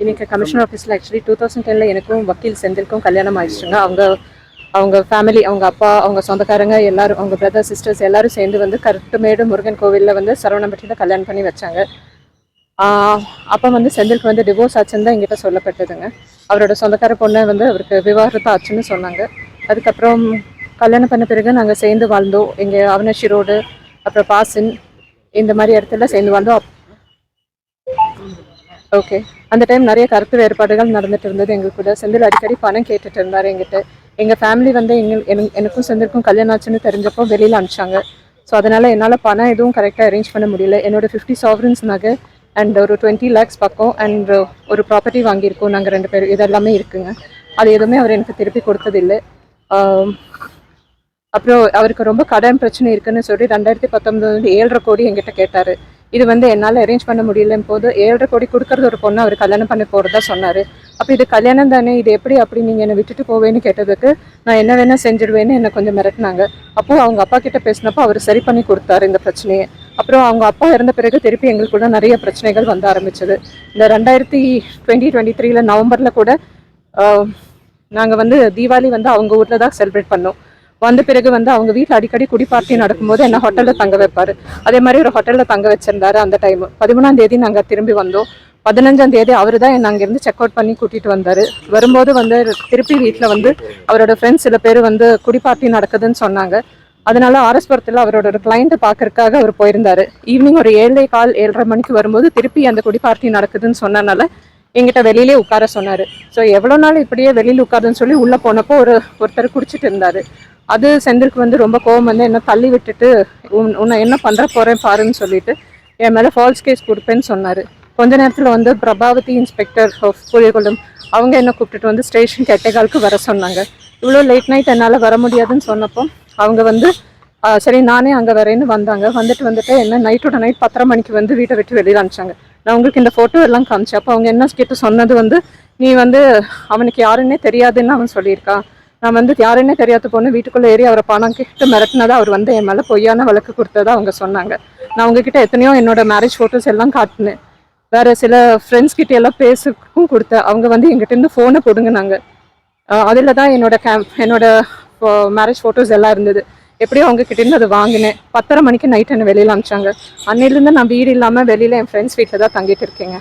இன்னைக்கு கமிஷனர் ஆஃபீஸில் ஆக்சுவலி 2010 எனக்கும் வக்கீல் செந்திலுக்கும் கல்யாணம் ஆயிடுச்சுங்க. அவங்க ஃபேமிலி, அவங்க அப்பா, அவங்க சொந்தக்காரங்க எல்லாரும், அவங்க பிரதர் சிஸ்டர்ஸ் எல்லாரும் சேர்ந்து வந்து கருட்டுமேடு முருகன் கோவிலில் வந்து சரவணம்பட்டியில் கல்யாணம் பண்ணி வச்சாங்க. அப்போ வந்து செந்திலுக்கு வந்து டிவோர்ஸ் ஆச்சுன்னு தான் எங்கிட்ட சொல்லப்பட்டதுங்க. அவரோட சொந்தக்கார பொண்ணை வந்து அவருக்கு விவாகரத்து ஆச்சுன்னு சொன்னாங்க. அதுக்கப்புறம் கல்யாணம் பண்ண பிறகு நாங்கள் சேர்ந்து வாழ்ந்தோம். எங்கள் அவனாசி ரோடு, அப்புறம் பாசின், இந்த மாதிரி இடத்துல சேர்ந்து வாழ்ந்தோம். ஓகே, அந்த டைம் நிறைய கருத்து வேறுபாடுகள் நடந்துட்டு இருந்தது எங்களுக்கு கூட. செந்தில் அடிக்கடி பணம் கேட்டுட்டு இருந்தார் எங்கிட்ட. எங்கள் ஃபேமிலி வந்து எனக்கும் செந்திலுக்கும் கல்யாணம் ஆச்சுன்னு தெரிஞ்சப்போ வெளியில் அனுப்பிச்சாங்க. ஸோ அதனால் என்னால் பணம் எதுவும் கரெக்டாக அரேஞ்ச் பண்ண முடியல. என்னோட 50 sovereigns நகை அண்ட் ஒரு 20 lakhs பக்கம் அண்ட் ஒரு ப்ராப்பர்ட்டி வாங்கியிருக்கோம் நாங்கள் 2 பேர். இதெல்லாமே இருக்குங்க. அது எதுவுமே அவர் எனக்கு திருப்பி கொடுத்ததில்லை. அப்புறம் அவருக்கு ரொம்ப கடன் பிரச்சனை இருக்குன்னு சொல்லி 2019 வந்து 7.5 கோடி எங்கிட்ட கேட்டார். இது வந்து என்னால் அரேஞ்ச் பண்ண முடியலன்னு போது 7.5 கோடி கொடுக்கறது ஒரு பொண்ணு அவர் கல்யாணம் பண்ணி போகிறதா சொன்னார். அப்போ இது கல்யாணம் தானே, இது எப்படி அப்படி நீங்கள் என்னை விட்டுட்டு போவேன்னு கேட்டதுக்கு நான் என்ன வேணால் செஞ்சிடுவேன்னு என்னை கொஞ்சம் மிரட்டினாங்க. அப்போது அவங்க அப்பா கிட்ட பேசினப்போ அவர் சரி பண்ணி கொடுத்தாரு இந்த பிரச்சனையை. அப்புறம் அவங்க அப்பா இறந்த பிறகு திருப்பி எங்களுக்குள்ள நிறைய பிரச்சனைகள் வந்து ஆரம்பிச்சது. இந்த 2023 நவம்பரில் கூட நாங்கள் வந்து தீபாவளி வந்து அவங்க ஊரில் தான் செலிப்ரேட் பண்ணோம். வந்த பிறகு வந்து அவங்க வீட்டில் அடிக்கடி குடி பார்ட்டி நடக்கும்போது என்ன ஹோட்டலில் தங்க வைப்பார். அதே மாதிரி ஒரு ஹோட்டலில் தங்க வச்சிருந்தாரு. அந்த டைம் 13ஆம் தேதி நாங்கள் திரும்பி வந்தோம். 15ஆம் தேதி அவர் தான் என்னை அங்கேருந்து செக் அவுட் பண்ணி கூட்டிகிட்டு வந்தார். வரும்போது வந்து திருப்பி வீட்டில் வந்து அவரோட ஃப்ரெண்ட்ஸ் சில பேர் வந்து குடி பார்ட்டி நடக்குதுன்னு சொன்னாங்க. அதனால ஆர்எஸ்புரத்தில் அவரோட ஒரு கிளைண்ட்டை பார்க்கறதுக்காக அவர் போயிருந்தார். ஈவினிங் ஒரு 7:15 மணிக்கு வரும்போது திருப்பி அந்த குடி பார்ட்டி நடக்குதுன்னு சொன்னனால எங்கிட்ட வெளியிலே உட்கார சொன்னார். ஸோ எவ்வளோ நாள் இப்படியே வெளியில் உட்காருன்னு சொல்லி உள்ளே போனப்போ ஒருத்தர் குடிச்சிட்டு இருந்தார். அது செந்திலுக்கு வந்து ரொம்ப கோவம் வந்து என்ன தள்ளி விட்டுட்டு உன்னை என்ன பண்ணுற போகிறேன் பாருன்னு சொல்லிட்டு என் மேலே ஃபால்ஸ் கேஸ் கொடுப்பேன்னு சொன்னார். கொஞ்ச நேரத்தில் வந்து பிரபாவதி இன்ஸ்பெக்டர் ஆஃப் புலிகுளம் அவங்க என்ன கூப்பிட்டுட்டு வந்து ஸ்டேஷன் கெட்டைகாலுக்கு வர சொன்னாங்க. இவ்வளோ லேட் நைட் என்னால் வர முடியாதுன்னு சொன்னப்போ அவங்க வந்து சரி நானே அங்கே வரேன்னு வந்தாங்க. வந்துட்டு என்ன நைட்டோட நைட் 10:30 மணிக்கு வந்து வீட்டை விட்டு வெளியில் அனுப்பிச்சாங்க. நான் உங்களுக்கு இந்த ஃபோட்டோ எல்லாம் காமிச்சேன். அப்போ அவங்க என்ன கேட்டு சொன்னது வந்து நீ வந்து அவனுக்கு யாருன்னே தெரியாதுன்னு அவன் சொல்லியிருக்கான். நான் வந்து யாருன்னே தெரியாத பொண்ணு வீட்டுக்குள்ளே ஏறி அவரை பணம் கேட்டு மிரட்டினதா அவர் வந்து என் மேலே பொய்யான வழக்கு கொடுத்ததா அவங்க சொன்னாங்க. நான் உங்ககிட்ட எத்தனையோ என்னோட மேரேஜ் ஃபோட்டோஸ் எல்லாம் காட்டினேன். வேறு சில ஃப்ரெண்ட்ஸ் கிட்ட எல்லாம் பேசுக்கும் கொடுத்தேன். அவங்க வந்து எங்கிட்டேருந்து ஃபோனை கொடுங்கினாங்க. அதில் தான் என்னோட மேரேஜ் ஃபோட்டோஸ் எல்லாம் இருந்தது. எப்படியோ அவங்க கிட்டேருந்து அதை வாங்கினேன். 10:30 மணிக்கு நைட் என்னை வெளியில் அனுப்பிச்சாங்க. அன்னையிலேருந்து நான் வீடு இல்லாமல் வெளியில் என் ஃப்ரெண்ட்ஸ் வீட்டில் தான் தங்கிட்டு இருக்கேங்க.